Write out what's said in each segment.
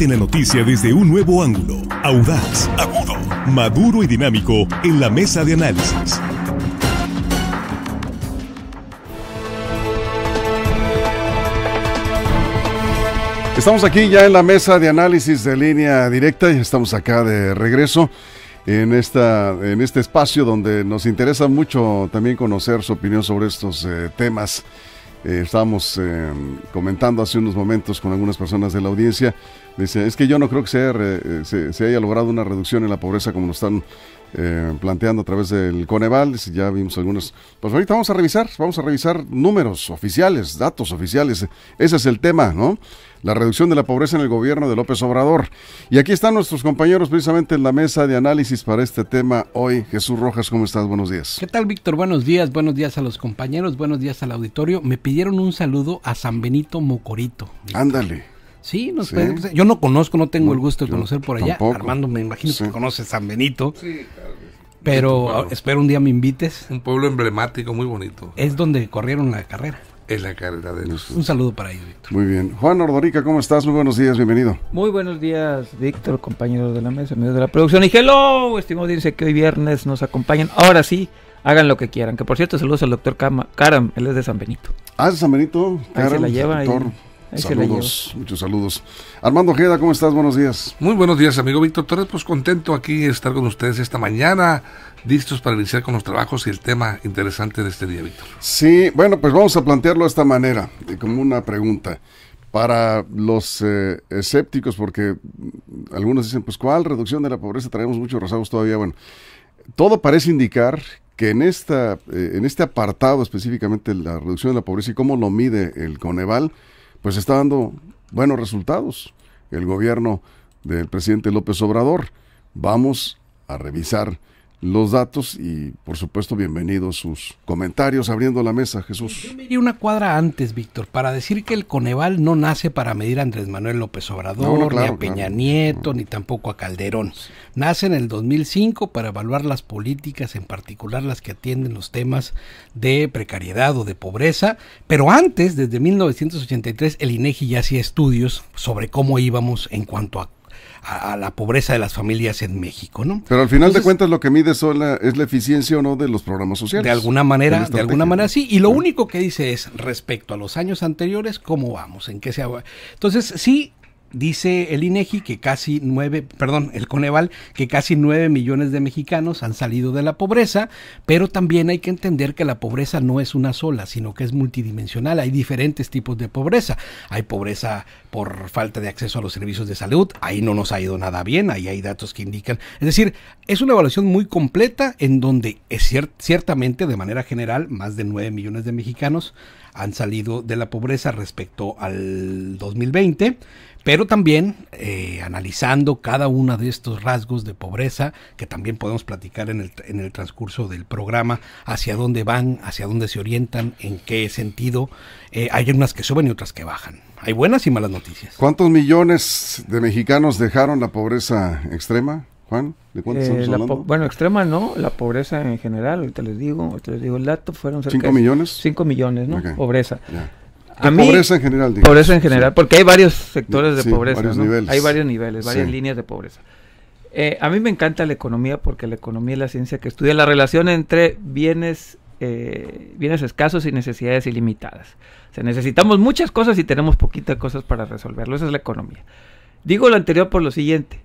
Comparte la noticia desde un nuevo ángulo, audaz, agudo, maduro y dinámico en la mesa de análisis. Estamos aquí ya en la mesa de análisis de Línea Directa y estamos acá de regreso en este espacio donde nos interesa mucho también conocer su opinión sobre estos temas. Estábamos comentando hace unos momentos con algunas personas de la audiencia. Dice, es que yo no creo que se haya logrado una reducción en la pobreza como lo están planteando a través del Coneval. Ya vimos algunos. Pues ahorita vamos a revisar números oficiales, datos oficiales. Ese es el tema, ¿no? La reducción de la pobreza en el gobierno de López Obrador. Y aquí están nuestros compañeros precisamente en la mesa de análisis para este tema hoy. Jesús Rojas, ¿cómo estás? Buenos días. ¿Qué tal, Víctor? Buenos días a los compañeros, buenos días al auditorio. Me pidieron un saludo a San Benito Mocorito, Víctor. Ándale. Sí, yo no conozco, no tengo el gusto de conocer por allá. Tampoco. Armando, me imagino que conoce San Benito. Sí, claro. Pero espero un día me invites. Un pueblo emblemático, muy bonito. Es donde corrieron la carrera. Es la carrera de nosotros. Un saludo para ellos, Víctor. Muy bien. Juan Ordorica, ¿cómo estás? Muy buenos días, bienvenido. Muy buenos días, Víctor, compañeros de la mesa, amigos de la producción. Y hello, estimado audiencia que hoy viernes nos acompañan. Ahora sí, hagan lo que quieran. Que por cierto, saludos al doctor Karam, él es de San Benito. Ah, de San Benito. Ahí se la lleva. Doctor. Ahí saludos, muchos saludos. Armando Ojeda, ¿cómo estás? Buenos días. Muy buenos días, amigo Víctor Torres. Pues contento aquí de estar con ustedes esta mañana, listos para iniciar con los trabajos y el tema interesante de este día, Víctor. Sí, bueno, pues vamos a plantearlo de esta manera, como una pregunta. Para los escépticos, porque algunos dicen, pues, ¿cuál reducción de la pobreza? Traemos muchos rezagos todavía. Bueno, todo parece indicar que en este apartado específicamente, la reducción de la pobreza y cómo lo mide el Coneval, pues está dando buenos resultados el gobierno del presidente López Obrador. Vamos a revisar los datos y, por supuesto, bienvenidos sus comentarios abriendo la mesa, Jesús. Yo me iría una cuadra antes, Víctor, para decir que el Coneval no nace para medir a Andrés Manuel López Obrador, ni a Peña Nieto, ni tampoco a Calderón. Nace en el 2005 para evaluar las políticas, en particular las que atienden los temas de precariedad o de pobreza, pero antes, desde 1983, el INEGI ya hacía estudios sobre cómo íbamos en cuanto a la pobreza de las familias en México, ¿no? Pero al final de cuentas lo que mide es la eficiencia o no de los programas sociales. De alguna manera sí, y lo único que dice es respecto a los años anteriores, ¿cómo vamos? ¿En qué se va? Entonces, sí, dice el INEGI que el Coneval, que casi 9 millones de mexicanos han salido de la pobreza, pero también hay que entender que la pobreza no es una sola, sino que es multidimensional. Hay diferentes tipos de pobreza. Hay pobreza por falta de acceso a los servicios de salud, ahí no nos ha ido nada bien, ahí hay datos que indican. Es decir, es una evaluación muy completa en donde es ciertamente, de manera general, más de 9 millones de mexicanos han salido de la pobreza respecto al 2020, pero también analizando cada uno de estos rasgos de pobreza, que también podemos platicar en el transcurso del programa, hacia dónde van, hacia dónde se orientan, en qué sentido. Hay unas que suben y otras que bajan. Hay buenas y malas noticias. ¿Cuántos millones de mexicanos dejaron la pobreza extrema, Juan? ¿De cuántos estamos hablando? Bueno, extrema no, la pobreza en general, ahorita les digo el dato, fueron cerca 5 millones. 5 millones, ¿no? Okay. Pobreza. Yeah. Pobreza en general, digamos. Pobreza en general, porque hay varios sectores de pobreza, varios ¿no? niveles. Hay varios niveles, varias líneas de pobreza. A mí me encanta la economía porque la economía es la ciencia que estudia la relación entre bienes escasos y necesidades ilimitadas. O sea, necesitamos muchas cosas y tenemos poquitas cosas para resolverlo. Esa es la economía. Digo lo anterior por lo siguiente.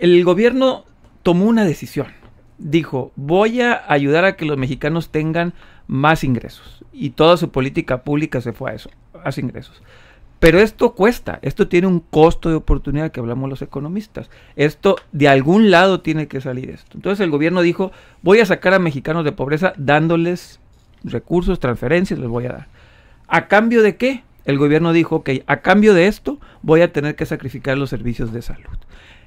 El gobierno tomó una decisión. Dijo, voy a ayudar a que los mexicanos tengan más ingresos. Y toda su política pública se fue a eso, a ingresos. Pero esto cuesta, esto tiene un costo de oportunidad que hablamos los economistas. Esto, de algún lado tiene que salir esto. Entonces el gobierno dijo, voy a sacar a mexicanos de pobreza dándoles recursos, transferencias, les voy a dar. ¿A cambio de qué? El gobierno dijo, ok, a cambio de esto voy a tener que sacrificar los servicios de salud.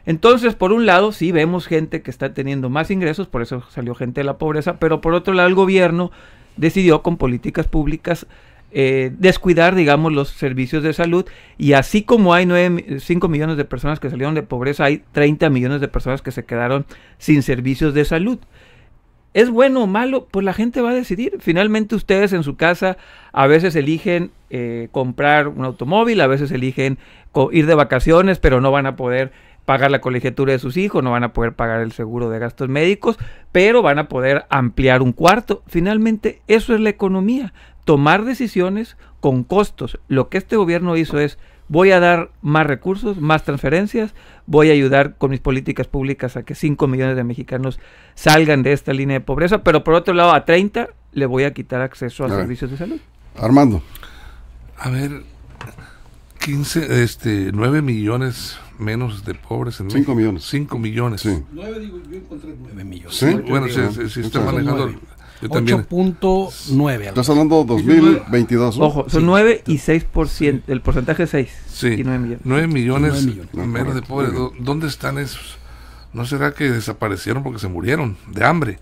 Entonces, por un lado, sí vemos gente que está teniendo más ingresos, por eso salió gente de la pobreza, pero por otro lado el gobierno decidió con políticas públicas descuidar, digamos, los servicios de salud, y así como hay 5 millones de personas que salieron de pobreza, hay 30 millones de personas que se quedaron sin servicios de salud. ¿Es bueno o malo? Pues la gente va a decidir. Finalmente ustedes en su casa a veces eligen comprar un automóvil, a veces eligen ir de vacaciones, pero no van a poder pagar la colegiatura de sus hijos, no van a poder pagar el seguro de gastos médicos, pero van a poder ampliar un cuarto. Finalmente eso es la economía, tomar decisiones con costos. Lo que este gobierno hizo es: voy a dar más recursos, más transferencias, voy a ayudar con mis políticas públicas a que 5 millones de mexicanos salgan de esta línea de pobreza, pero por otro lado a 30 le voy a quitar acceso a servicios de salud. Armando. A ver, 9 millones menos de pobres en 5 México. millones. 5 millones. Sí. 9, digo, yo encontré 9 millones. ¿Sí? Bueno, sí está manejando. Yo también. 8.9. Estás hablando 2022, ¿no? Ojo, son 9 y 6%, el porcentaje es 6 Sí, y 9 millones. 9 millones No, menos de pobres. ¿Dónde están esos? ¿No será que desaparecieron porque se murieron de hambre?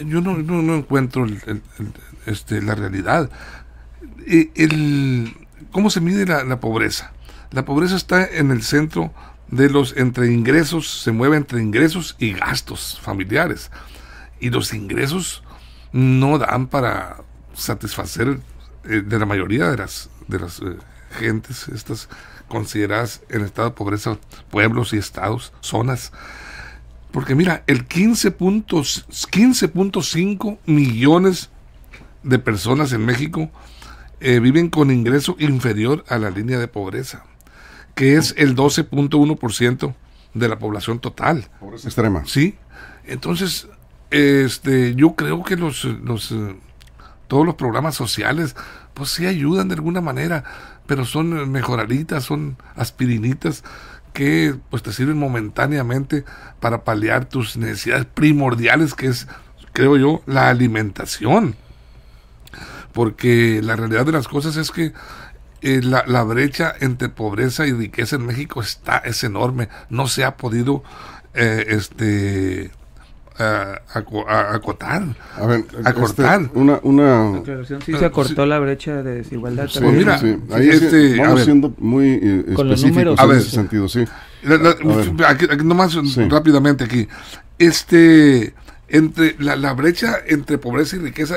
Yo no encuentro la realidad. ¿Cómo se mide la pobreza? La pobreza está en el centro de entre ingresos, se mueve entre ingresos y gastos familiares. Y los ingresos no dan para satisfacer de la mayoría de las gentes, estas consideradas en estado de pobreza, pueblos y estados, zonas. Porque mira, el 15.5 millones de personas en México viven con ingreso inferior a la línea de pobreza, que es el 12.1% de la población total. Pobreza extrema. Sí, entonces yo creo que todos los programas sociales pues sí ayudan de alguna manera, pero son mejoralitas, son aspirinitas que pues te sirven momentáneamente para paliar tus necesidades primordiales, que es, creo yo, la alimentación. Porque la realidad de las cosas es que la brecha entre pobreza y riqueza en México es enorme. No se ha podido acotar. A ver, acortar. una Aclaración, sí se acortó la brecha de desigualdad. Sí, Pues mira, sí. Ahí vamos siendo muy con los específicos números, en a ver. ese sentido, sí. Aquí nomás Sí. rápidamente aquí. Entre la brecha entre pobreza y riqueza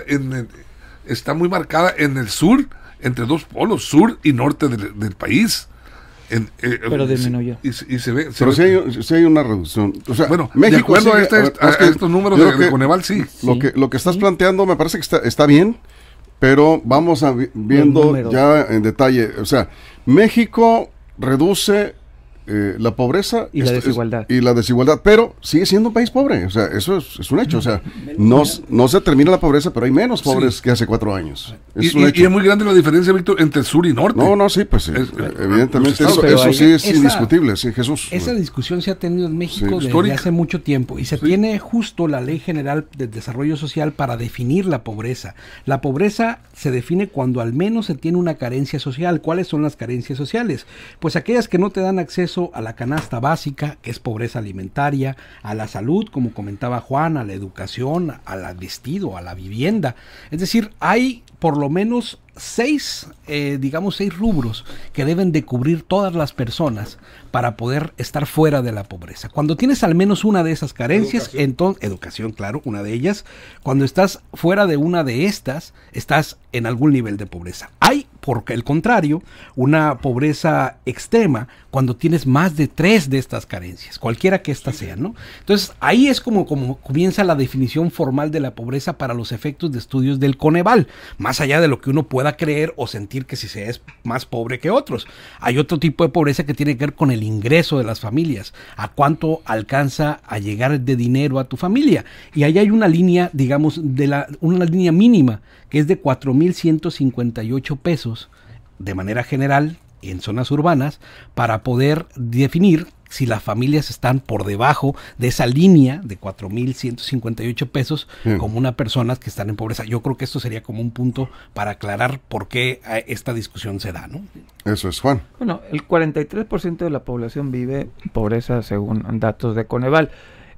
está muy marcada en el sur, entre dos polos, sur y norte del país. Pero disminuyó. Y se ve. Pero sí hay una reducción. O sea, Bueno, México de acuerdo sigue- a es que estos números yo creo de que Coneval, sí. Lo que estás planteando me parece que está bien, pero vamos viendo números. ya en detalle. O sea, México reduce la pobreza Y la desigualdad. y la desigualdad, pero sigue siendo un país pobre. O sea, eso es un hecho. O sea, no se termina la pobreza, pero hay menos pobres Sí. que hace 4 años. Es Y un hecho. es muy grande la diferencia, Víctor, entre el sur y norte. No, sí, pues sí. Evidentemente, los estados, eso sí pero es esa- indiscutible, sí, Jesús. Esa discusión se ha tenido en México Sí, desde histórica. hace mucho tiempo y se Sí. tiene justo la Ley General de Desarrollo Social para definir la pobreza. La pobreza se define cuando al menos se tiene una carencia social. ¿Cuáles son las carencias sociales? Pues aquellas que no te dan acceso a la canasta básica, que es pobreza alimentaria, a la salud, como comentaba Juan, a la educación, al vestido, a la vivienda. Es decir, hay por lo menos 6 rubros que deben de cubrir todas las personas para poder estar fuera de la pobreza. Cuando tienes al menos una de esas carencias, entonces, educación, claro, una de ellas, cuando estás fuera de una de estas, estás en algún nivel de pobreza. Hay, por el contrario, una pobreza extrema cuando tienes más de 3 de estas carencias, cualquiera que éstas sean, ¿no? Entonces, ahí es como comienza la definición formal de la pobreza para los efectos de estudios del Coneval, más allá de lo que uno pueda creer o sentir que si se es más pobre que otros. Hay otro tipo de pobreza que tiene que ver con el ingreso de las familias, a cuánto alcanza a llegar de dinero a tu familia. Y ahí hay una línea, digamos, una línea mínima, que es de 4,158 pesos, de manera general, en zonas urbanas, para poder definir si las familias están por debajo de esa línea de 4,158 pesos, Bien. como unas personas que están en pobreza. Yo creo que esto sería como un punto para aclarar por qué esta discusión se da, ¿no? Eso es, Juan. Bueno, el 43% de la población vive en pobreza según datos de Coneval.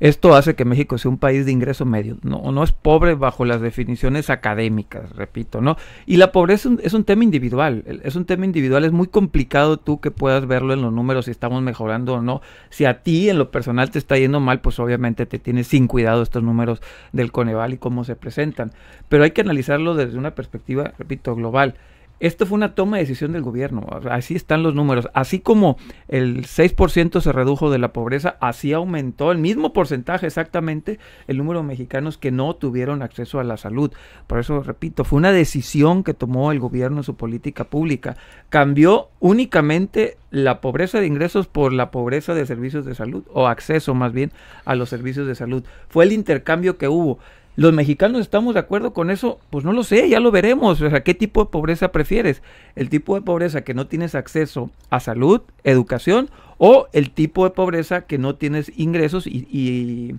Esto hace que México sea un país de ingreso medio. No es pobre bajo las definiciones académicas, repito, ¿no? Y la pobreza es un tema individual. Es un tema individual. Es muy complicado tú que puedas verlo en los números si estamos mejorando o no. Si a ti en lo personal te está yendo mal, pues obviamente te tienes sin cuidado estos números del Coneval y cómo se presentan. Pero hay que analizarlo desde una perspectiva, repito, global. Esto fue una toma de decisión del gobierno, así están los números, así como el 6% se redujo de la pobreza, así aumentó el mismo porcentaje exactamente el número de mexicanos que no tuvieron acceso a la salud. Por eso, repito, fue una decisión que tomó el gobierno en su política pública, cambió únicamente la pobreza de ingresos por la pobreza de servicios de salud, o acceso más bien a los servicios de salud. Fue el intercambio que hubo. ¿Los mexicanos estamos de acuerdo con eso? Pues no lo sé, ya lo veremos. O sea, ¿qué tipo de pobreza prefieres? ¿El tipo de pobreza que no tienes acceso a salud, educación, o el tipo de pobreza que no tienes ingresos y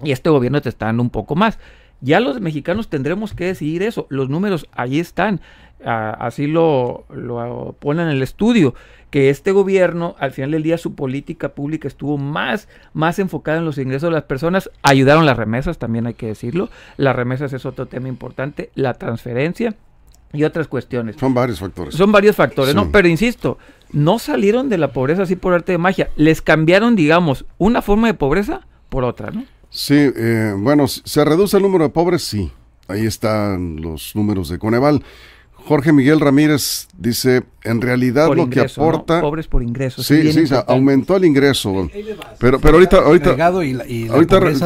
este gobierno te está dando un poco más? Ya los mexicanos tendremos que decidir eso. Los números ahí están. Así lo ponen en el estudio, que este gobierno, al final del día, su política pública estuvo más enfocada en los ingresos de las personas. Ayudaron las remesas, también hay que decirlo. Las remesas es otro tema importante, la transferencia y otras cuestiones. Son varios factores. Son varios factores, sí. ¿no? Pero insisto, no salieron de la pobreza así por arte de magia. Les cambiaron, digamos, una forma de pobreza por otra, ¿no? Sí, bueno, se reduce el número de pobres, sí. Ahí están los números de Coneval. Jorge Miguel Ramírez dice, en realidad por lo ingreso, que aporta... ¿no? Pobres por ingresos. Sí, aumentó el ingreso. Pero ahorita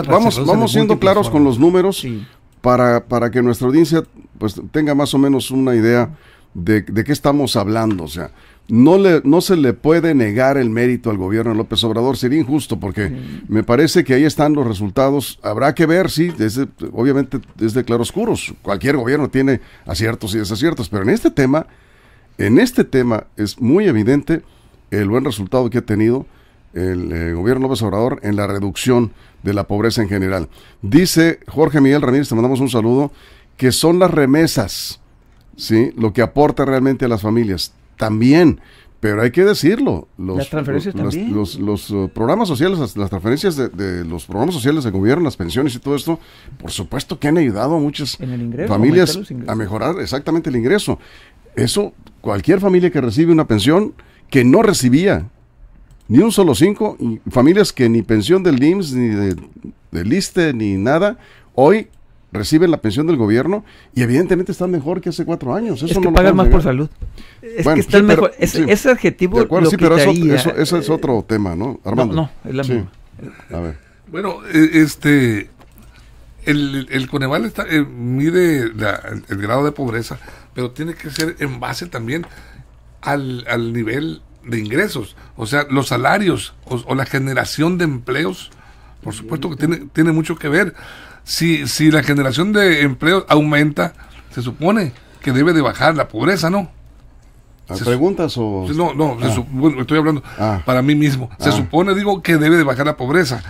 vamos siendo claros con los números, sí, para que nuestra audiencia pues tenga más o menos una idea de qué estamos hablando. O sea, no se le puede negar el mérito al gobierno de López Obrador, sería injusto, porque me parece que ahí están los resultados. Habrá que ver, sí, obviamente es de claroscuros. Cualquier gobierno tiene aciertos y desaciertos, pero en este tema es muy evidente el buen resultado que ha tenido el gobierno de López Obrador en la reducción de la pobreza en general. Dice Jorge Miguel Ramírez, te mandamos un saludo, que son las remesas, ¿sí?, lo que aporta realmente a las familias. También, pero hay que decirlo, las transferencias también. Los programas sociales, las transferencias de los programas sociales del gobierno, las pensiones y todo esto, por supuesto que han ayudado a muchas familias a mejorar exactamente el ingreso. Eso, cualquier familia que recibe una pensión que no recibía ni un solo 5, familias que ni pensión del IMSS, ni del ISSSTE, ni nada, hoy reciben la pensión del gobierno y evidentemente están mejor que hace 4 años. Eso es que no pagan más por salud. Es que están mejor. Ese adjetivo de acuerdo, lo sí, pero eso es otro tema, ¿no, Armando? No, es la misma. A ver. Bueno, el Coneval mide el grado de pobreza, pero tiene que ser en base también al nivel de ingresos, o sea, los salarios o la generación de empleos, por supuesto que tiene mucho que ver. Si la generación de empleos aumenta, se supone que debe de bajar la pobreza, ¿no? ¿Preguntas o...? No, estoy hablando para mí mismo. Se supone, que debe de bajar la pobreza.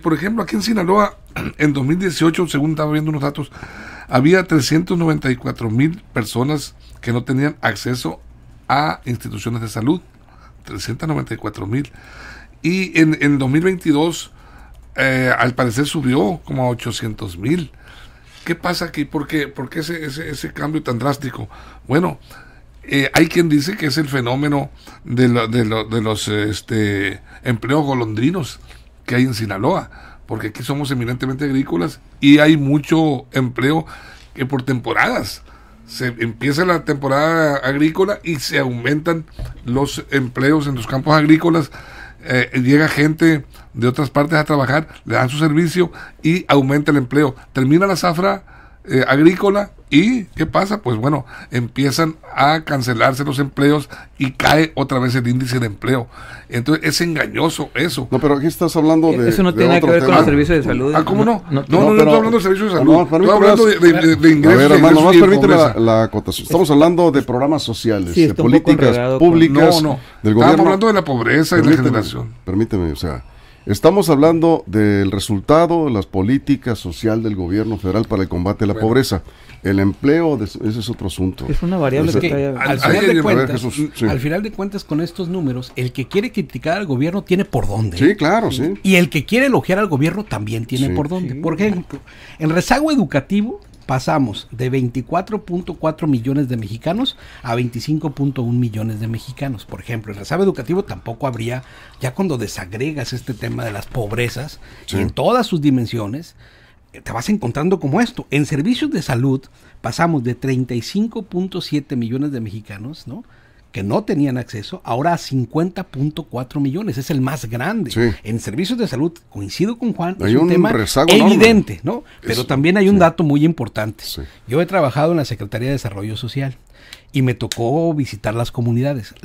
Por ejemplo, aquí en Sinaloa, en 2018, según estaba viendo unos datos, había 394,000 personas que no tenían acceso a instituciones de salud. 394,000. Y en 2022... al parecer subió como a 800,000. ¿Qué pasa aquí? ¿Por qué ese cambio tan drástico? Bueno, hay quien dice que es el fenómeno de los empleos golondrinos que hay en Sinaloa, porque aquí somos eminentemente agrícolas y hay mucho empleo que por temporadas. Se empieza la temporada agrícola y se aumentan los empleos en los campos agrícolas. Llega gente de otras partes a trabajar, le dan su servicio y aumenta el empleo. Termina la zafra agrícola y ¿qué pasa? Pues bueno, empiezan a cancelarse los empleos y cae otra vez el índice de empleo. Entonces es engañoso eso. No, pero aquí estás hablando de... Eso no tiene nada que ver con los servicios de salud. ¿Cómo no? No estoy hablando de servicios de salud. No, estoy hablando de ingresos. A ver, hermano, nomás permíteme la acotación. Estamos hablando de programas sociales, sí, de políticas públicas del gobierno. Estamos hablando de la pobreza y la generación. Permíteme, o sea, Estamos hablando del resultado de las políticas social del gobierno federal para el combate a la pobreza. El empleo, ese es otro asunto. Es una variable que al final de cuentas, con estos números, el que quiere criticar al gobierno tiene por dónde. Sí, claro, sí. Y el que quiere elogiar al gobierno también tiene por dónde. Por ejemplo, en rezago educativo pasamos de 24.4 millones de mexicanos a 25.1 millones de mexicanos. Por ejemplo, en rezago educativo tampoco habría, ya cuando desagregas este tema de las pobrezas en todas sus dimensiones, te vas encontrando como esto. En servicios de salud pasamos de 35.7 millones de mexicanos, ¿no?, que no tenían acceso, ahora a 50.4 millones, es el más grande. Sí. En servicios de salud, coincido con Juan, hay es un tema evidente, ¿no? Pero también hay un dato muy importante. Sí. Yo he trabajado en la Secretaría de Desarrollo Social y me tocó visitar las comunidades.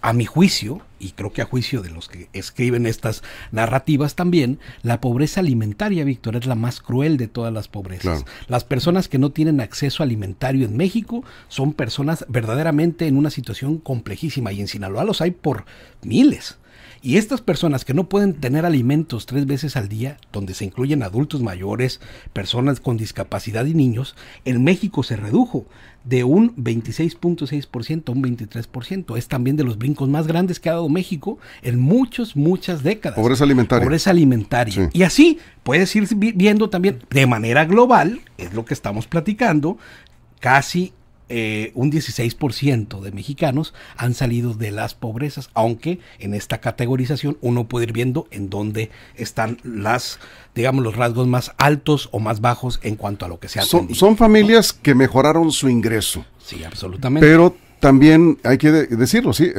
A mi juicio, y creo que a juicio de los que escriben estas narrativas también, la pobreza alimentaria, Víctor, es la más cruel de todas las pobrezas. Claro. Las personas que no tienen acceso alimentario en México son personas verdaderamente en una situación complejísima, y en Sinaloa los hay por miles. Y estas personas que no pueden tener alimentos 3 veces al día, donde se incluyen adultos mayores, personas con discapacidad y niños, en México se redujo de un 26.6% a un 23%. Es también de los brincos más grandes que ha dado México en muchas décadas. Pobreza alimentaria. Pobreza alimentaria. Sí. Y así puedes ir viendo también de manera global, es lo que estamos platicando, casi un 16% de mexicanos han salido de las pobrezas, aunque en esta categorización uno puede ir viendo en dónde están los rasgos más altos o más bajos en cuanto a lo que se ha atendido. Son familias que mejoraron su ingreso. Sí, absolutamente. Pero también hay que decirlo, sí,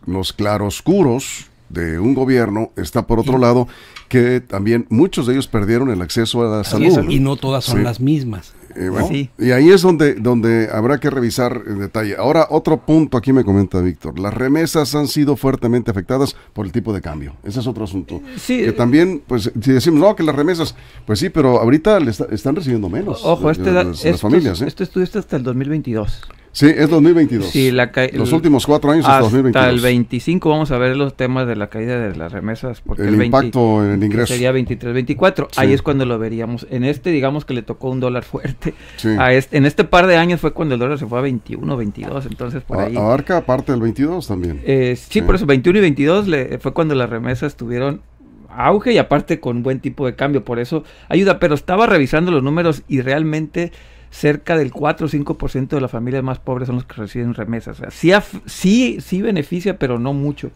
los claroscuros de un gobierno está por otro lado, que también muchos de ellos perdieron el acceso a la salud. Y no todas son las mismas. Bueno, y ahí es donde habrá que revisar en detalle. Ahora, otro punto aquí me comenta Víctor. Las remesas han sido fuertemente afectadas por el tipo de cambio. Ese es otro asunto. Sí, que también, pues, si decimos, no, que las remesas, pues sí, pero ahorita están recibiendo menos. Ojo, las familias. Este estudio está hasta el 2022. Sí, es 2022. Sí, los últimos 4 años hasta 2022. Hasta el 25 vamos a ver los temas de la caída de las remesas. Porque el impacto en el ingreso. Sería 23, 24. Sí. Ahí es cuando lo veríamos. En digamos que le tocó un dólar fuerte. Sí. En este par de años fue cuando el dólar se fue a 21, 22. Entonces por ahí. Abarca aparte del 22 también. Sí, por eso 21 y 22 fue cuando las remesas tuvieron auge y aparte con buen tipo de cambio. Por eso ayuda. Pero estaba revisando los números y realmente cerca del 4 o 5% de las familias más pobres son los que reciben remesas. O sea, sí beneficia, pero no mucho.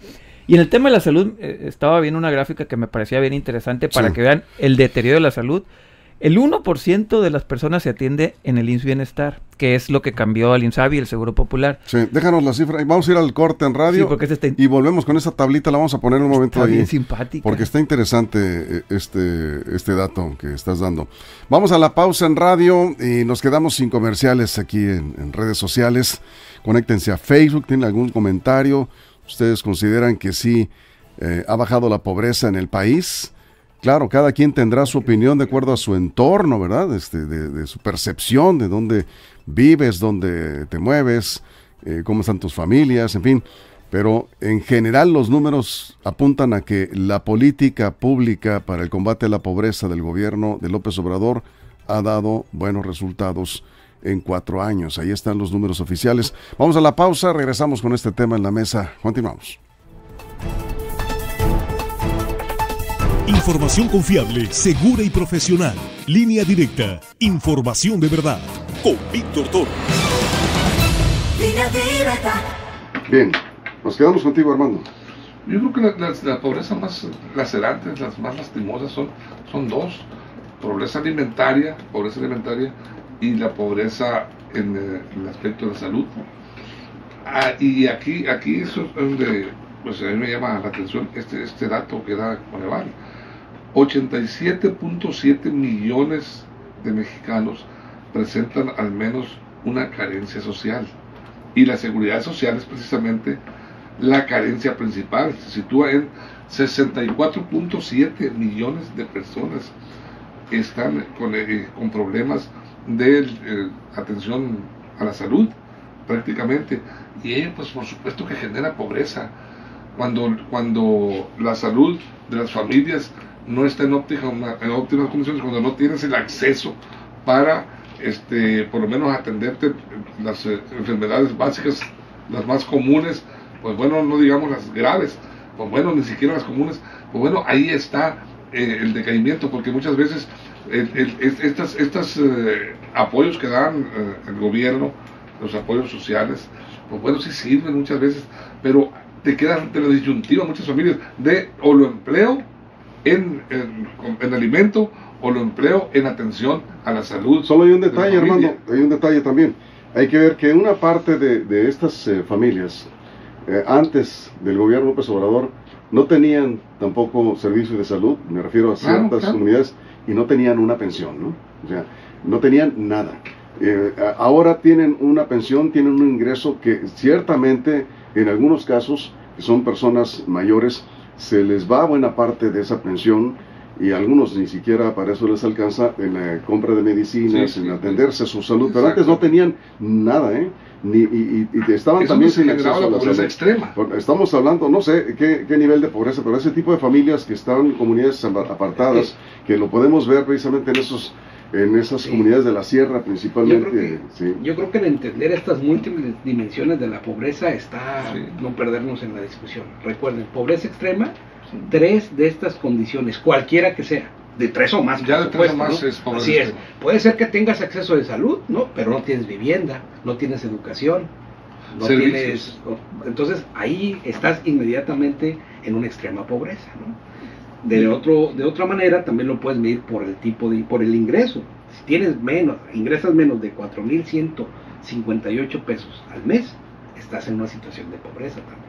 Y en el tema de la salud, estaba viendo una gráfica que me parecía bien interesante para que vean el deterioro de la salud. El 1% de las personas se atiende en el IMSS Bienestar, que es lo que cambió al INSABI, el Seguro Popular. Sí, déjanos la cifra. Vamos a ir al corte en radio, sí, porque y volvemos con esa tablita, la vamos a poner un momento ahí. Bien simpática. Porque está interesante este dato que estás dando. Vamos a la pausa en radio y nos quedamos sin comerciales aquí en redes sociales. Conéctense a Facebook, ¿tienen algún comentario? ¿Ustedes consideran que sí ha bajado la pobreza en el país? Claro, cada quien tendrá su opinión de acuerdo a su entorno, ¿verdad? De su percepción, de dónde vives, dónde te mueves, cómo están tus familias, en fin. Pero en general los números apuntan a que la política pública para el combate a la pobreza del gobierno de López Obrador ha dado buenos resultados en 4 años. Ahí están los números oficiales. Vamos a la pausa, regresamos con este tema en la mesa. Continuamos. Información confiable, segura y profesional. Línea directa. Información de verdad. Con Víctor Toro. Línea directa. Bien, nos quedamos contigo, Armando. Yo creo que la pobreza más lacerante, las más lastimosas son dos. Pobreza alimentaria y la pobreza en el aspecto de la salud. Y aquí eso es donde pues a mí me llama la atención este dato que da Coneval. 87.7 millones de mexicanos presentan al menos una carencia social. Y la seguridad social es precisamente la carencia principal. Se sitúa en 64.7 millones de personas que están con problemas de atención a la salud, prácticamente. Y ello, pues por supuesto que genera pobreza. cuando la salud de las familias no está en óptimas condiciones, cuando no tienes el acceso para por lo menos atenderte las enfermedades básicas, las más comunes, pues bueno, no digamos las graves, pues bueno, ni siquiera las comunes, pues bueno, ahí está el decaimiento, porque muchas veces estos apoyos que dan el gobierno, los apoyos sociales, pues bueno, sí sirven muchas veces, pero te quedas ante la disyuntiva muchas familias de o lo empleo en alimento o lo empleo en atención a la salud. Solo hay un detalle, Armando, hay un detalle también. Hay que ver que una parte de estas familias, antes del gobierno López Obrador, no tenían tampoco servicios de salud, me refiero a ciertas comunidades, y no tenían una pensión, ¿no? O sea, no tenían nada. Ahora tienen una pensión, tienen un ingreso que ciertamente, en algunos casos, que son personas mayores, se les va buena parte de esa pensión, y a algunos ni siquiera para eso les alcanza en la compra de medicinas, en atenderse a su salud. Pero antes no tenían nada, y estaban eso también sin acceso a la pobreza salud extrema. Estamos hablando, no sé qué nivel de pobreza, pero ese tipo de familias que están en comunidades apartadas, que lo podemos ver precisamente en esas comunidades de la sierra principalmente. Yo creo que el entender estas múltiples dimensiones de la pobreza está no perdernos en la discusión. Recuerden, pobreza extrema, 3 de estas condiciones, cualquiera que sea, de 3 o más, ya de 3 o más, ¿no? es pobreza Así es. extrema. Puede ser que tengas acceso de salud, ¿no? Pero no tienes vivienda, no tienes educación, no tienes... Entonces ahí estás inmediatamente en una extrema pobreza, ¿no? De otra manera también lo puedes medir por el por el ingreso. Si tienes ingresas menos de 4,158 pesos al mes, estás en una situación de pobreza también.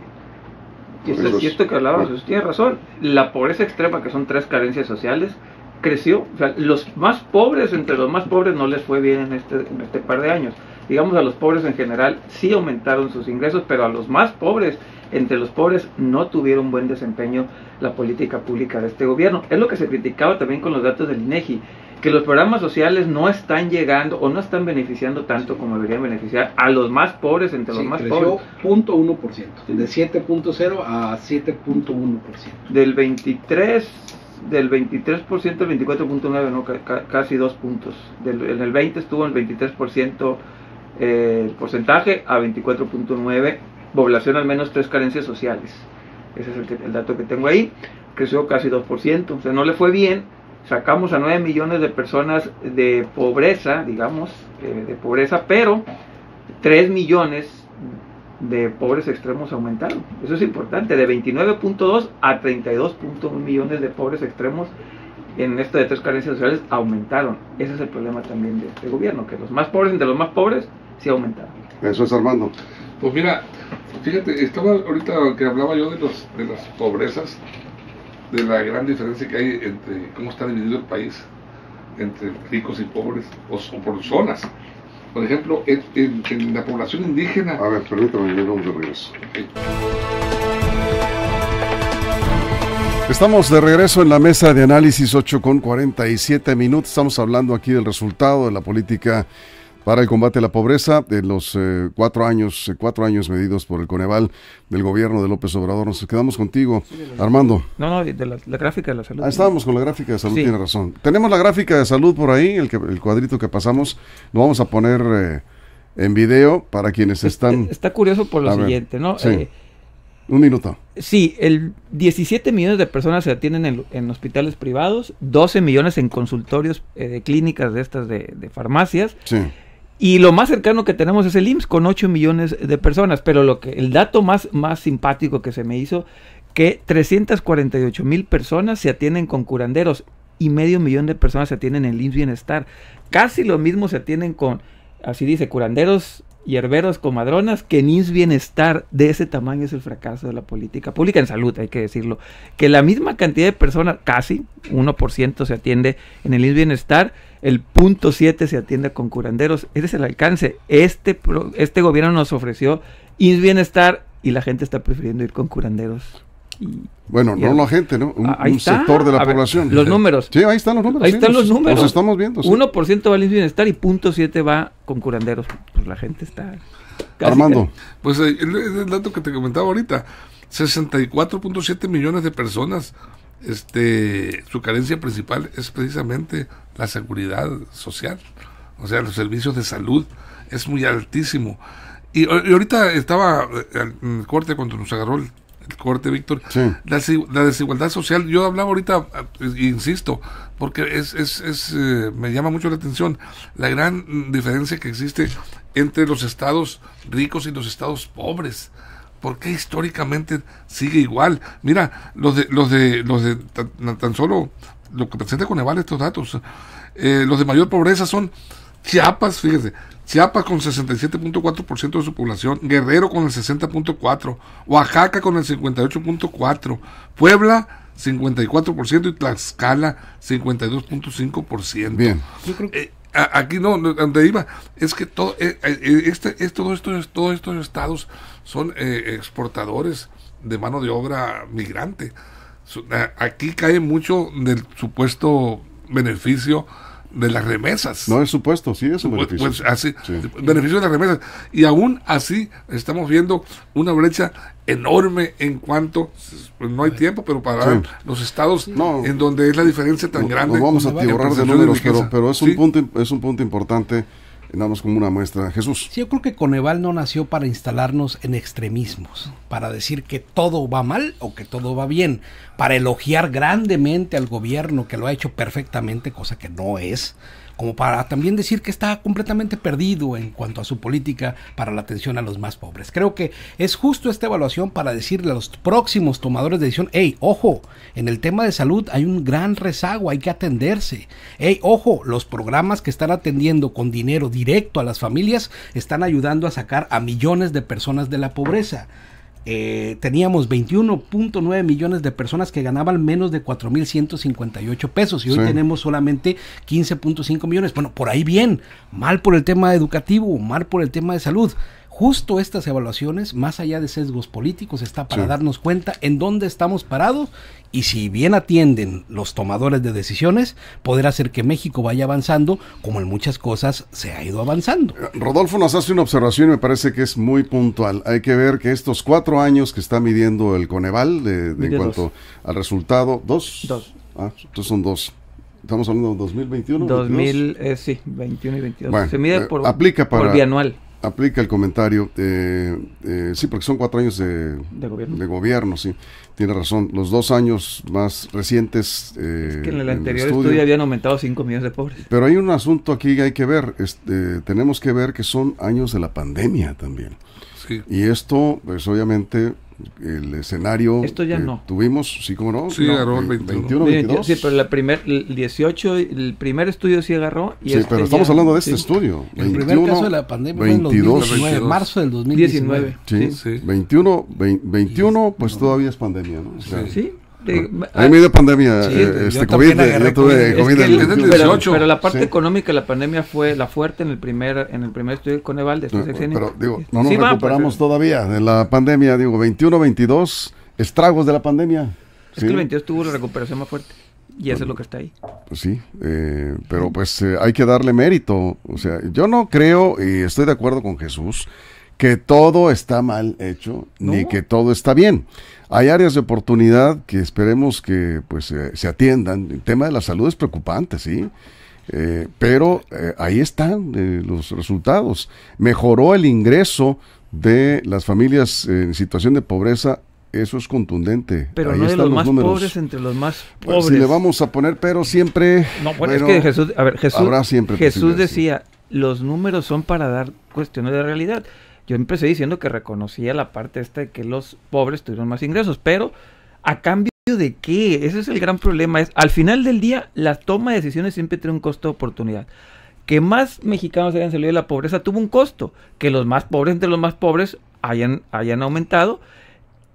Y esto que hablabas, usted tiene razón. La pobreza extrema, que son 3 carencias sociales, creció. O sea, los más pobres, entre los más pobres, no les fue bien en este par de años. Digamos, a los pobres en general sí aumentaron sus ingresos, pero a los más pobres, entre los pobres, no tuvieron buen desempeño la política pública de este gobierno. Es lo que se criticaba también con los datos del INEGI, que los programas sociales no están llegando o no están beneficiando tanto como deberían beneficiar a los más pobres, entre los más pobres. 0.1%, de 7.0 a 7.1%. Del 23% al 24.9%, no, casi 2 puntos. En el 20 estuvo en el 23% porcentaje a 24.9%, población al menos 3 carencias sociales. Ese es el dato que tengo ahí. Creció casi 2%, o sea, no le fue bien. Sacamos a 9 millones de personas de pobreza, digamos, de pobreza, pero 3 millones de pobres extremos aumentaron. Eso es importante, de 29.2 a 32.1 millones de pobres extremos en esto de 3 carencias sociales aumentaron.Ese es el problema también de este gobierno, que los más pobres, entre los más pobres, sí aumentaron. Eso es, Armando. Pues mira, fíjate, estaba ahorita que hablaba yo de las pobrezas, de la gran diferencia que hay entre cómo está dividido el país, entre ricos y pobres, o por zonas. Por ejemplo, en la población indígena... A ver, permítame, vamos de regreso. Okay. Estamos de regreso en la mesa de análisis 8:47. Estamos hablando aquí del resultado de la política para el combate a la pobreza de los 4 años medidos por el Coneval del gobierno de López Obrador. Nos quedamos contigo, Armando. No, de la gráfica de la salud. Estábamos con la gráfica de salud, sí. Tiene razón. Tenemos la gráfica de salud por ahí, el cuadrito que pasamos. Lo vamos a poner en video para quienes están... Está curioso por lo siguiente, ¿no? Sí. Un minuto. Sí, 17 millones de personas se atienden en hospitales privados, 12 millones en consultorios de clínicas de estas de farmacias. Sí. Y lo más cercano que tenemos es el IMSS con 8 millones de personas, pero el dato más simpático que se me hizo, que 348,000 personas se atienden con curanderos y 500,000 de personas se atienden en el IMSS Bienestar. Casi lo mismo se atienden con, así dice, curanderos, hierberos, comadronas, que en IMSS Bienestar. De ese tamaño es el fracaso de la política pública en salud, hay que decirlo. Que la misma cantidad de personas, casi 1% se atiende en el IMSS Bienestar, el 0.7 se atiende con curanderos. Ese es el alcance. Este gobierno nos ofreció IMSS Bienestar y la gente está prefiriendo ir con curanderos. Bueno, no la gente, ¿no? Un sector de la población. Los números. Sí, ahí están los números. Ahí están los números. Los estamos viendo. Sí. 1% va al IMSS Bienestar y 0.7 va con curanderos. Pues la gente está... Armando. Pues el dato que te comentaba ahorita, 64.7 millones de personas, su carencia principal es precisamente la seguridad social, o sea, los servicios de salud, es muy altísimo. Y ahorita estaba en el corte, cuando nos agarró el corte, Víctor, sí. La desigualdad social. Yo hablaba ahorita, insisto, porque me llama mucho la atención la gran diferencia que existe entre los estados ricos y los estados pobres. ¿Por qué históricamente sigue igual? Mira, tan solo lo que presenta Coneval estos datos, los de mayor pobreza son Chiapas, fíjense, Chiapas con 67.4% de su población, Guerrero con el 60.4%, Oaxaca con el 58.4%, Puebla 54% y Tlaxcala 52.5%. Bien. Yo creo que aquí donde iba es que todos estos estados son exportadores de mano de obra migrante. Aquí cae mucho del supuesto beneficio de las remesas. No es supuesto, sí es un beneficio. Pues así, Sí. beneficio de las remesas. Y aún así estamos viendo una brecha enorme en cuanto, pues no hay tiempo, pero para Sí. los estados No. en donde es la diferencia tan grande. No vamos a en atiborrar de percepción números, riqueza. pero es Sí. un punto importante, nada más como una muestra. Jesús. Sí, yo creo que Coneval no nació para instalarnos en extremismos, para decir que todo va mal o que todo va bien, para elogiar grandemente al gobierno que lo ha hecho perfectamente, cosa que no es, como para también decir que está completamente perdido en cuanto a su política para la atención a los más pobres. Creo que es justo esta evaluación para decirle a los próximos tomadores de decisión: hey, ojo, en el tema de salud hay un gran rezago, hay que atenderse. Hey, ojo, los programas que están atendiendo con dinero directo a las familias están ayudando a sacar a millones de personas de la pobreza. Teníamos 21.9 millones de personas que ganaban menos de 4,158 pesos y hoy Sí. tenemos solamente 15.5 millones. Bueno, por ahí bien, mal por el tema educativo, mal por el tema de salud. Justo estas evaluaciones, más allá de sesgos políticos, está para Sí. darnos cuenta en dónde estamos parados y si bien atienden los tomadores de decisiones, poder hacer que México vaya avanzando como en muchas cosas se ha ido avanzando. Rodolfo nos hace una observación y me parece que es muy puntual. Hay que ver que estos 4 años que está midiendo el Coneval en Mide cuanto 2. al resultado, ¿2? 2. Ah, entonces son 2. Estamos hablando de 2021. 2000, sí, 21 y 22. Bueno, Se mide por, aplica para- por bianual Aplica el comentario. Sí, porque son 4 años de gobierno, sí. Tiene razón. Los 2 años más recientes. Es que en el anterior estudio habían aumentado 5 millones de pobres. Pero hay un asunto aquí que hay que ver. Tenemos que ver que son años de la pandemia también. Sí. Y esto, pues obviamente, el escenario Esto ya que no. tuvimos, sí, ¿cómo no? Sí, agarró el 21. 22. Sí, pero el 18, el primer estudio sí agarró. Y Sí, pero estamos ya- hablando de este sí. estudio. El primer caso de la pandemia fue en 2019, marzo del 2019. 19. Sí, Sí. 21, pues todavía es pandemia, ¿no? O sea, Sí. Ahí me dio pandemia, Sí, yo COVID, también agarré yo tuve COVID. COVID Es que en el es del 21. 18. Pero la parte Sí. económica de la pandemia fue la fuerte en el primer estudio de Coneval de este sexenio. Pero digo, no nos Sí, va, recuperamos pues, todavía de la pandemia, digo, 21, 22, estragos de la pandemia. Es que el 22 tuvo la recuperación más fuerte. Y eso es lo que está ahí. Pues sí, pero pues hay que darle mérito. O sea, yo no creo, y estoy de acuerdo con Jesús, que todo está mal hecho, ni No. que todo está bien. Hay áreas de oportunidad que esperemos que pues se atiendan. El tema de la salud es preocupante, sí. Pero ahí están los resultados. Mejoró el ingreso de las familias en situación de pobreza. Eso es contundente. Pero Ahí no de están los más números. pobres entre los más Pues, pobres. si le vamos a poner, pero siempre. No, bueno, bueno, es que Jesús, a ver, habrá siempre Jesús posibilidades, decía, los números son para dar cuestiones de realidad. Yo empecé diciendo que reconocía la parte esta de que los pobres tuvieron más ingresos, pero ¿a cambio de qué? Ese es el gran problema. Al final del día, la toma de decisiones siempre tiene un costo de oportunidad. Que más mexicanos hayan salido de la pobreza tuvo un costo. Que los más pobres entre los más pobres hayan aumentado.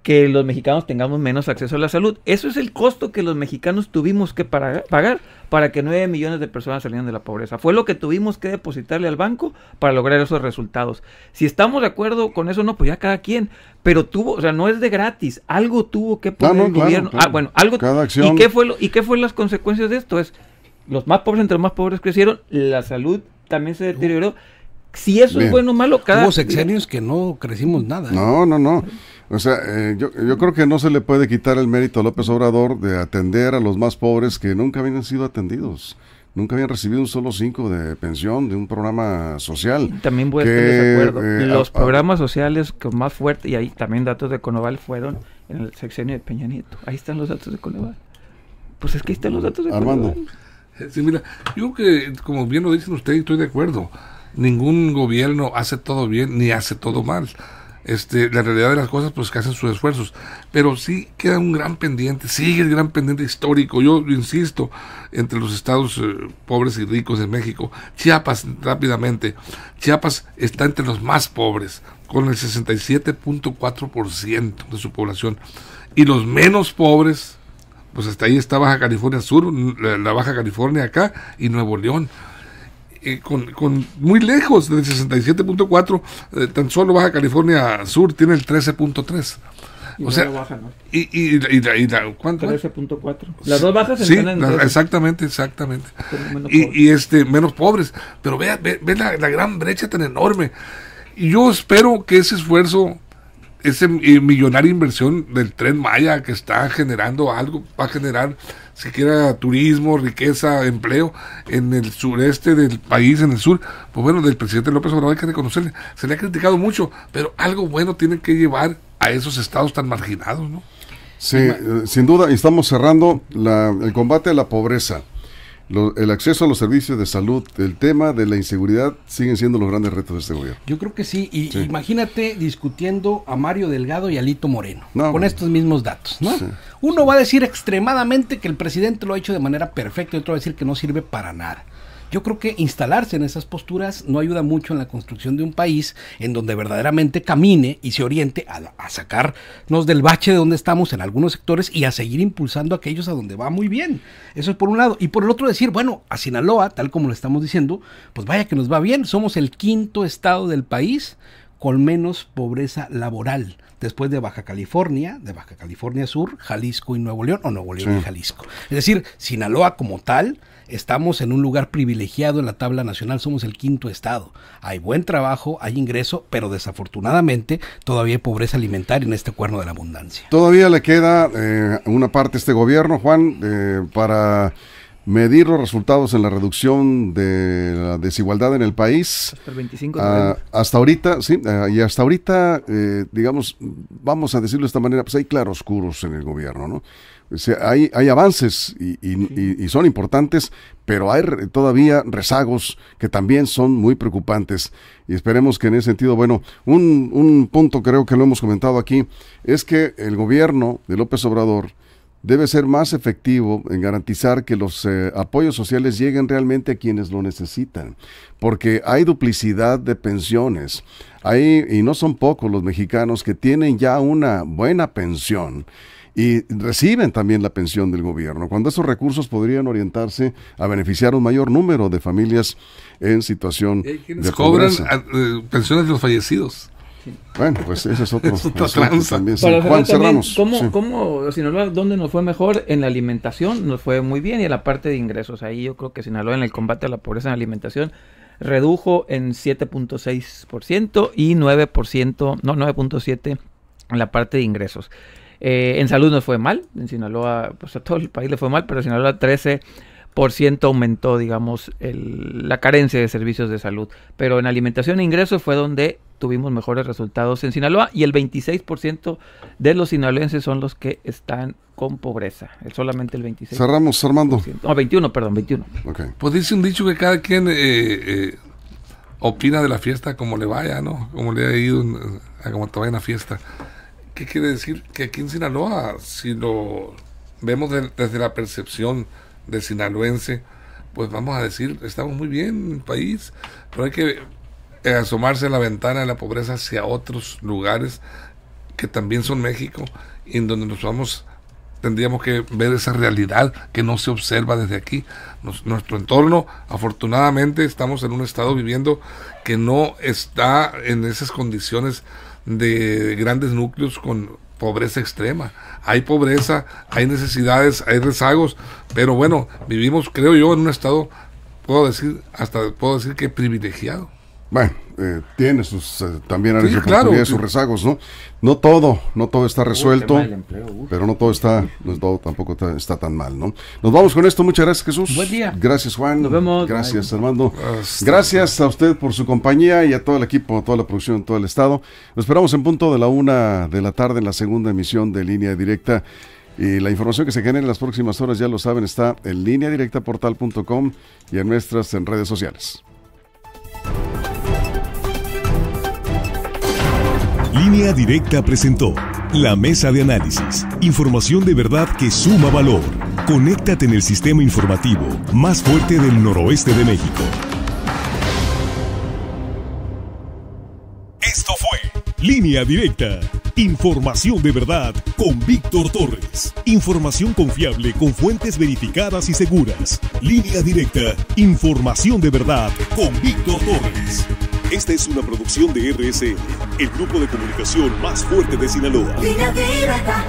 Que los mexicanos tengamos menos acceso a la salud. Eso es el costo que los mexicanos tuvimos que pagar para que 9 millones de personas salieran de la pobreza. Fue lo que tuvimos que depositarle al banco para lograr esos resultados. Si estamos de acuerdo con eso, no, pues ya cada quien. Pero no es de gratis. Algo tuvo que poner el gobierno. Claro. Bueno, algo. Cada acción. ¿Y qué fue las consecuencias de esto? Los más pobres entre los más pobres crecieron, la salud también se deterioró. Si eso Bien. es bueno o malo, Hubo sexenios que no crecimos nada. No. O sea, yo creo que no se le puede quitar el mérito a López Obrador de atender a los más pobres que nunca habían sido atendidos. Nunca habían recibido un solo 5 de pensión de un programa social. También voy a estar de desacuerdo. Los programas sociales que más fuertes, y ahí también datos de Coneval, fueron en el sexenio de Peña Nieto. Ahí están los datos de Coneval. Pues es que ahí están los datos de Armando. Coneval. Sí, mira, yo creo que, como bien lo dicen ustedes, estoy de acuerdo. Ningún gobierno hace todo bien ni hace todo mal. La realidad de las cosas, pues que hacen sus esfuerzos, pero sí queda un gran pendiente, sigue el gran pendiente histórico. Yo insisto, entre los estados pobres y ricos de México, Chiapas, rápidamente, Chiapas está entre los más pobres, con el 67.4% de su población, y los menos pobres, pues hasta ahí está Baja California Sur, la Baja California acá, y Nuevo León. Con muy lejos del 67.4, tan solo Baja California Sur tiene el 13.3. O sea, baja, ¿no? ¿cuánto? 13.4. Las dos bajas Sí, están en exactamente. Menos pobres. Pero ve la gran brecha tan enorme. Y yo espero que ese esfuerzo, esa millonaria inversión del Tren Maya que está generando algo, va a generar siquiera turismo, riqueza, empleo en el sureste del país, en el sur. Pues bueno, del presidente López Obrador hay que reconocerle, se le ha criticado mucho, pero algo bueno tiene que llevar a esos estados tan marginados, ¿no? Sí, sin duda, y estamos cerrando el combate a la pobreza, el acceso a los servicios de salud, el tema de la inseguridad siguen siendo los grandes retos de este gobierno. Yo creo que sí, y imagínate discutiendo a Mario Delgado y a Lito Moreno, con estos mismos datos, ¿no? Sí. Uno va a decir extremadamente que el presidente lo ha hecho de manera perfecta y otro va a decir que no sirve para nada. Yo creo que instalarse en esas posturas no ayuda mucho en la construcción de un país en donde verdaderamente camine y se oriente a sacarnos del bache de donde estamos en algunos sectores y a seguir impulsando a aquellos a donde va muy bien. Eso es por un lado. Y por el otro decir, bueno, a Sinaloa, tal como lo estamos diciendo, pues vaya que nos va bien. Somos el 5º estado del país con menos pobreza laboral, después de Baja California Sur, Jalisco y Nuevo León, o Nuevo León y Jalisco. Es decir, Sinaloa como tal, estamos en un lugar privilegiado en la tabla nacional, somos el 5º estado. Hay buen trabajo, hay ingreso, pero desafortunadamente todavía hay pobreza alimentaria en este cuerno de la abundancia. Todavía le queda una parte a este gobierno, Juan, para medir los resultados en la reducción de la desigualdad en el país. Hasta el 25 de noviembre. Hasta ahorita, sí, y hasta ahorita, digamos, vamos a decirlo de esta manera, pues hay claroscuros en el gobierno, ¿no? O sea, hay avances y son importantes, pero hay todavía rezagos que también son muy preocupantes. Y esperemos que en ese sentido, bueno, un punto creo que lo hemos comentado aquí, es que el gobierno de López Obrador debe ser más efectivo en garantizar que los apoyos sociales lleguen realmente a quienes lo necesitan, porque hay duplicidad de pensiones, y no son pocos los mexicanos que tienen ya una buena pensión y reciben también la pensión del gobierno, cuando esos recursos podrían orientarse a beneficiar a un mayor número de familias en situación de pobreza. Cobran pensiones de los fallecidos. Bueno, pues ese es otro también. Para Juan, cerramos. ¿Cómo Sinaloa, dónde nos fue mejor? En la alimentación nos fue muy bien, y en la parte de ingresos. Ahí yo creo que Sinaloa, en el combate a la pobreza en alimentación, redujo en 7.6% y 9.7% en la parte de ingresos. En salud nos fue mal, en Sinaloa, pues a todo el país le fue mal, pero en Sinaloa 13% aumentó, digamos, la carencia de servicios de salud. Pero en alimentación e ingresos fue donde tuvimos mejores resultados en Sinaloa, y el 26% de los sinaloenses son los que están con pobreza. Solamente el 26%. Cerramos, Armando. No, 21. Okay. Pues dice un dicho que cada quien opina de la fiesta como le vaya, ¿no? Como le ha ido a como te vaya en la fiesta. ¿Qué quiere decir? Que aquí en Sinaloa, si lo vemos desde la percepción del sinaloense, pues vamos a decir, estamos muy bien en el país, pero hay que asomarse a la ventana de la pobreza hacia otros lugares que también son México, y en donde tendríamos que ver esa realidad que no se observa desde aquí. Nuestro entorno, afortunadamente, estamos en un estado viviendo que no está en esas condiciones de grandes núcleos con pobreza extrema. Hay pobreza, hay necesidades, hay rezagos, pero bueno, vivimos, creo yo, en un estado, puedo decir que privilegiado. bueno, tiene sus también áreas Sí, de oportunidad, claro. sus rezagos, ¿no? No todo está resuelto, tema del empleo, pero no todo tampoco está tan mal, ¿no? Nos vamos con esto, muchas gracias, Jesús. Buen día. Gracias, Juan. Nos vemos. Gracias, Armando. Hasta Gracias a usted por su compañía y a todo el equipo, a toda la producción, todo el estado. Nos esperamos en punto de la 1 de la tarde en la segunda emisión de Línea Directa. Y la información que se genere en las próximas horas, ya lo saben, está en lineadirectaportal.com y en nuestras redes sociales. Línea Directa presentó la mesa de análisis. Información de verdad que suma valor. Conéctate en el sistema informativo más fuerte del noroeste de México. Esto fue Línea Directa. Información de verdad con Víctor Torres. Información confiable con fuentes verificadas y seguras. Línea Directa. Información de verdad con Víctor Torres. Esta es una producción de RSN, el grupo de comunicación más fuerte de Sinaloa. Línea Directa.